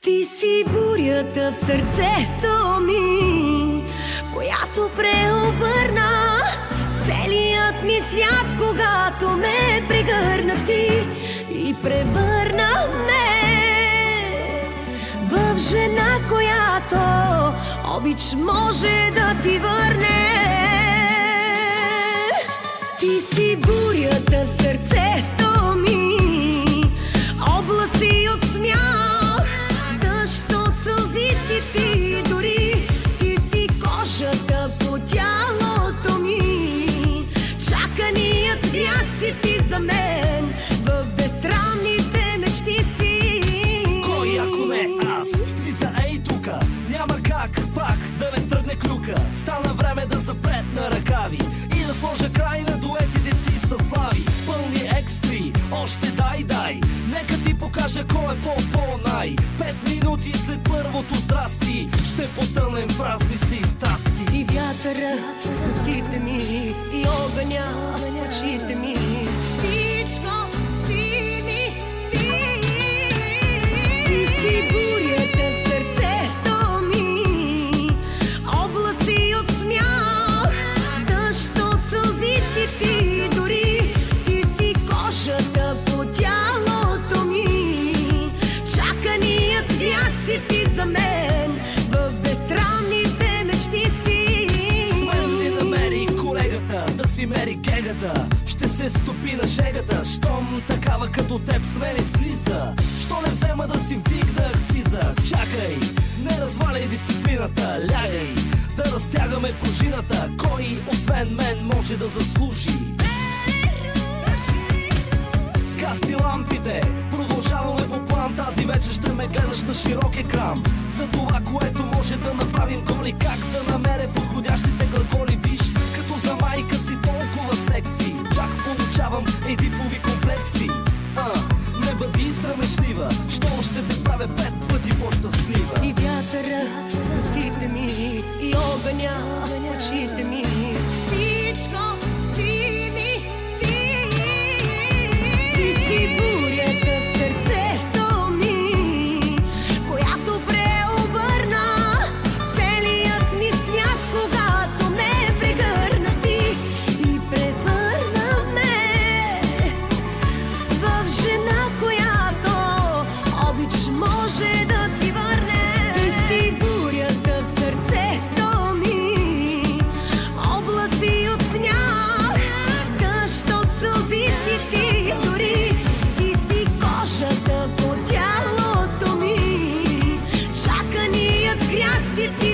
Ти си бурята в сърцето ми, която преобърна целият ми свят, когато ме прегърна ти и превърна ме в жена, която обич може да ти върне. Ти си бурята в сърцето ми, облаци от смях, дъжд от сълзи си ти, дори ти си кожата по тялото ми. Чаканият грях си ти за мен, в безсрамните мечти си. Кой ако не аз, влиза ей тука, няма как пак да не тръгне клюка. Стана време да запретна ръкави и да сложа край на дуетите ти със слави. Пълни екстри, още дай, нека ти покажа кой е по-най. 5 минути след първото здрасти ще потънем в размисли и страсти. И вятъра в косите ми, и огъня в очите ми, всичко си ми ти. Ти си бурята в сърцето ми, облаци от смях, дъжд от сълзи си ти, дори ти си кожата по тялото ми. Чаканият грях си ти за мен, в безсрамните мечти си. С мен не намери колегата да си мери гегата, ще се стопи на жегата, щом такава като теб с мене слиза. Що не взема да си вдигна акциза? Чакай, не разваляй дисциплината, лягай да разтягаме пружината. Кой освен мен може да заслужи? Гаси лампите, продължаваме по план. Тази вечер ще ме гледаш на широк екран. За това, което може да направим голи, как да намеря подходящите глаголи. Виж, като за майка си толкова секси, чак получавам едипови комплекси. Не бъди срамежлива, щом ще те правя 5 пъти по-щастлива. И вятъра в косите ми, и огъня в очите ми, всичко си ми ти. Ти си бурята в сърцето ми, която преобърна целият ми свят, когато ме прегърна ти и превърна ме в жена, която обич може да ти върне. Ти си бурята в сърцето ми, облаци от смях, дъжд от сълзи си ти, дори ти си кожата по тялото ми. Чаканият грях си ти